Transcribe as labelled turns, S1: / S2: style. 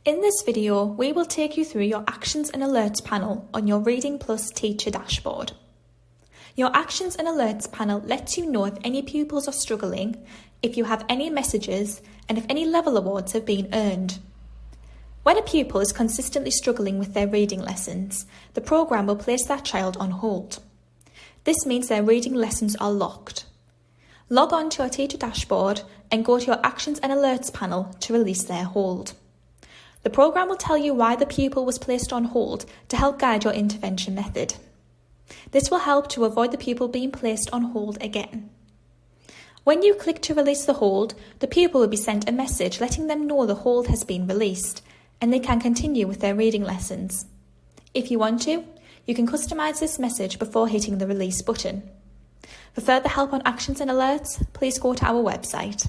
S1: In this video, we will take you through your Actions and Alerts panel on your Reading Plus Teacher dashboard. Your Actions and Alerts panel lets you know if any pupils are struggling, if you have any messages, and if any level awards have been earned. When a pupil is consistently struggling with their reading lessons, the programme will place that child on hold. This means their reading lessons are locked. Log on to your teacher dashboard and go to your Actions and Alerts panel to release their hold. The programme will tell you why the pupil was placed on hold to help guide your intervention method. This will help to avoid the pupil being placed on hold again. When you click to release the hold, the pupil will be sent a message letting them know the hold has been released and they can continue with their reading lessons. If you want to, you can customise this message before hitting the release button. For further help on Actions and Alerts, please go to our website.